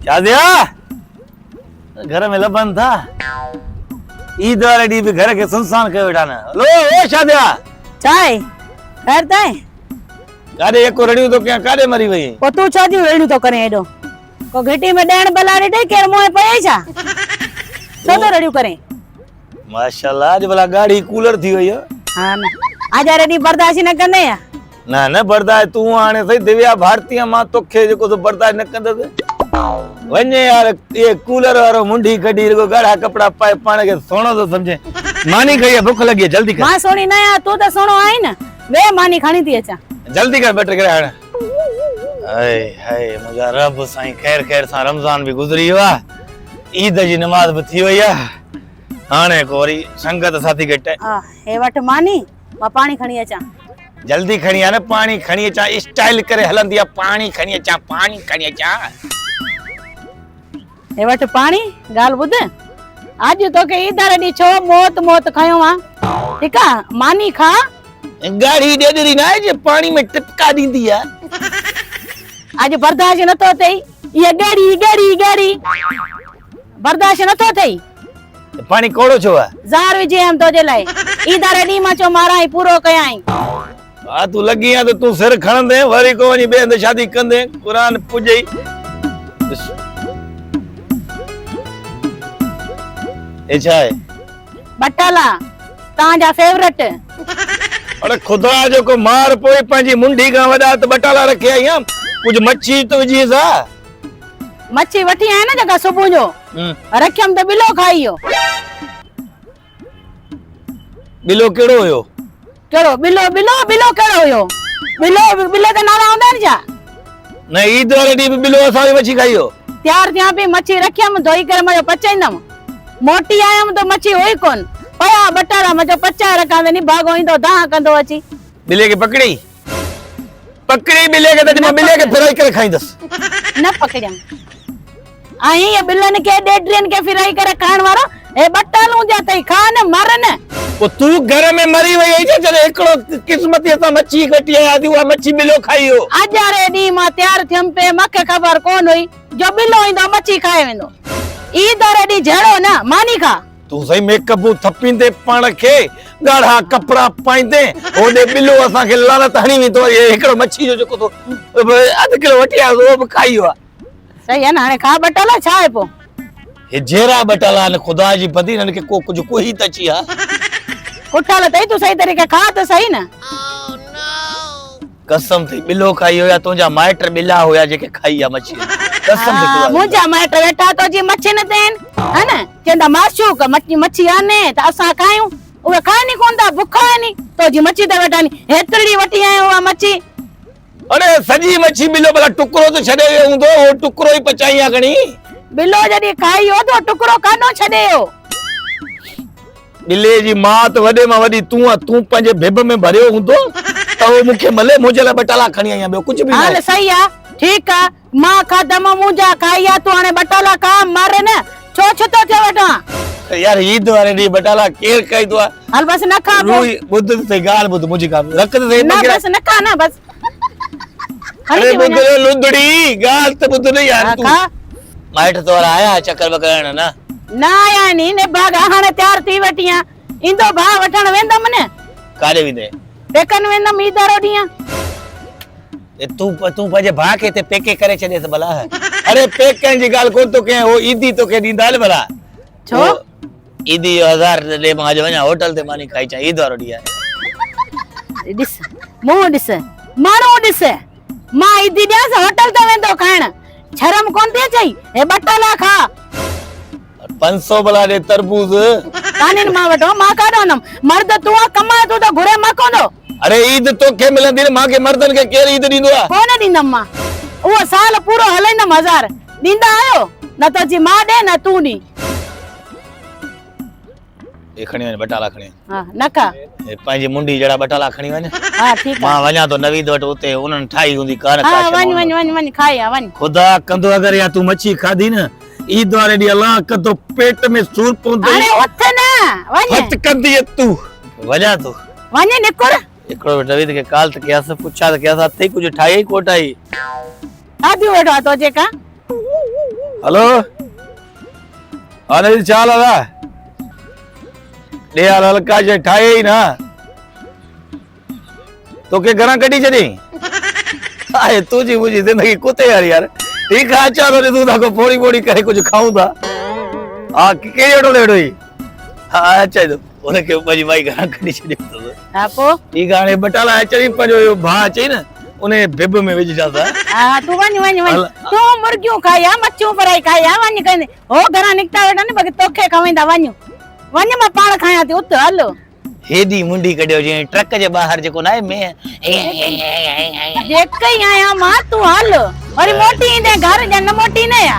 क्या दिया घर में लबन था ईद वाले डी भी घर के सुनसान कयो बैठाना लो ओ शादिया चाय खैर ताई कारे एको रड़ियो तो क्या कारे मरी वई को तू चादी रेडी तो करे एडो को घटी में डेण बलाड़ी दे के मोए पए छा तो रेडी करे माशाल्लाह आज भला गाड़ी कूलर थी वई हां ना आज रेडी बर्दाश्त न कंदे या ना न बर्दाश्त तू आने सही दिव्या भारतीय मां तोखे जेको तो बर्दाश्त न कंदस वने यार ये कूलर वारो मुंडी कडी को गाढ़ा कपड़ा पाए पाने के सोनो तो समझे मानी गई भूख लगी जल्दी कर मां सोनी ना या तू तो सोनो आई ना वे मानी खानी थी अच्छा जल्दी कर बेटे करे हाय हाय मुजा रब साईं खैर खैर सा रमजान भी गुजरी हुआ ईद जी नमाज भी थी वई हाने कोरी संगत साथी के हे वट मानी मा पानी खणी अचा जल्दी खणी आ न पानी खणी अचा स्टाइल करे हलंदी आ पानी खणी अचा हे वट पानी गाल बुध आज तो के इधर डी छो मौत खायो वा ठीक आ मानी खा गाड़ी दे दी ना जे पानी में टिपका दींदी है आज बर्दाश्त न तो थई ये गाड़ी बर्दाश्त न तो थई पानी कोड़ो छो है जार विजे हम तो जे लाए इधर डी मा चो मारा ही पूरो कयाई आ तू लगी आ तो तू सिर खण दे वरी को वनी बेंद शादी कंदे कुरान पुजई ए चाय बटाला ताजा फेवरेट अरे खुदा जो को मार पोई पंजी मुंडी का वदा तो बटाला रखे आई हम कुछ मच्छी तो जी सा मच्छी वठी है ना जगह सुबह जो रखम तो बिलो खाइयो बिलो केड़ो होयो केड़ो बिलो केड़ो होयो बिलो के नाला होंदा न जा नहीं ईद वाले डी बिलो असा मच्छी खाइयो त्यार त्या पे मच्छी रखम धोई कर मयो पचाइंदम मोटी आयम तो मच्छी होई कोन पया बटाला मजो पचा रखा नी भागो ई तो दा कंदो अची बिले के पकड़ी बिले के तजमा बिले के फ्राई करे खाई दस न पकड़म आई ये बिलन के डेड्रियन के फ्राई करे खान वारो ए बटालू जातई खान मरन वो तू घर में मरी वई है चले एकड़ो किस्मत सा मच्छी कटी आदी हुआ मच्छी बिलो खाइयो अजारे दी मा तैयार थम पे मके खबर कोन हुई जो बिलो इंदो मच्छी खाए वेंदो ई दरे दी झड़ो ना मानी खा तू सही मेकअप थपींदे पाण के गाढ़ा कपड़ा पाइंदे ओडे बिलो असा के लानत हणी वी तो ये एकड़ो मच्छी जो को तो आध किलो वटिया वो खाइयो सही है ना हाणे खा बटाला छा है पो ये जेरा बटाला ने खुदा जी बदी ने के को कुछ कोई तचिया कुटाला तई तू सही तरीके खा तो सही ना कसम थी बिलो खाइयो या तुजा माइटर बिला होया जे के खाइया मच्छी कसम से खुदा मुजा माइटर वेठा तो जी मच्छी न देन है ना चंदा माशूक मच्छी आने त असा खायूं उवे खानी कोंदा भूखा नी तो जी मच्छी त वेठानी हेतड़ी वटी आयो आ मच्छी अरे सजी मच्छी बिलो भला टुकड़ो तो छडे हुंदो वो टुकड़ो ही पचाइया गणी बिलो जदी खाइयो तो टुकड़ो कानो छडेयो बिले जी मां तो वडे मा वडी तू पंजे भेब में भरियो हुंदो तो मुखे मले मुजला बटाला खणी आया बे कुछ भी हाल सही आ ठीक आ मां खादम मुजा खाइया तू हाने बटाला खा मारे न छो तो थे वटा यार ईद वाले दी बटाला केर कई तो हल बस न खा रोई बुद्ध से गाल बुद्ध मुझे का रख दे ना बस न खा ना बस अरे बुद्ध लुंदड़ी गाल तो बुद्ध नहीं यार तू माइट तो आया चक्कर बकरण ना आया नी ने भाग हाने तैयार थी वटिया इंदो भा वठण वेंदम ने कारे विदे पेकन वेंदम ईदारो दिया तू पंजे भा के ते पेके करे छदे से भला है अरे पेक कहीं जी गाल को तो के वो ईदी तो के दींदाल भला छो ईदी 1000 ले माज वना होटल ते मानी खाई चा ईद वारो दिया दिस मो दिस मानो दिस मां ईदी दिया से होटल ते वेंदो खाण शर्म कोन ते चई ए बटाला खा 500 भला दे तरबूज कानिन मां वटो मां काडो नम मर्द तू कमा तू तो घुरे मां कोंदो अरे ईद तो के मिलंदी मां के मर्दन के केर ईद दींदो आ कोन दींदम मां वो साल पूरो हलैंदम 1000 दींदा आयो न तो जी मां दे न तू नी ए खणी वन बटाला खणी हां नका ए पंजी मुंडी जड़ा बटाला खणी वन हां ठीक है मां वणा तो नवीद वट उते उनन ठाई हुंदी कार का हां वन खाया वन खुदा कंदो अगर या तू मच्छी खादी न ईद वाले डी अल्लाह कंदो पेट में सूर पौंदे अरे उठ ना वन हट कंदी तू वणा तो वन निकोर एकड़ो नवीद के काल त क्या से पूछा त क्या सा थे कुछ ठाई कोटाई आदी वठा तो जेका हेलो अनिल चाल हला डे यार हल्का जे ठाए ही ना तो के घरा कटी छॾी आए तुझी मुझी जिंदगी कुते यार ठीक है अच्छा तो तू ताको फोड़ी फोड़ी करे कुछ खाऊं था आ केड़ो लेड़ो ही हां अच्छा तो उनके मजी भाई घरा कटी छॾी तो हा पो ई गाने बटाला चई पंजो यो भा चई न उन्हें बिब में विझ जाता हा तू वञ तू मुर्गियूं खाया मच्छियूं फ्राई खाया वञ कने हो घरा निकता वेठा न बगे तोखे खवेंदा वञ मां पाण खाया थी उत हलो हेडी मुंडी कढियो जे ट्रक जे बाहर जेको ना मैं जेक ही आया मां तू हल वरी मोटी इंदे घर जन मोटी न या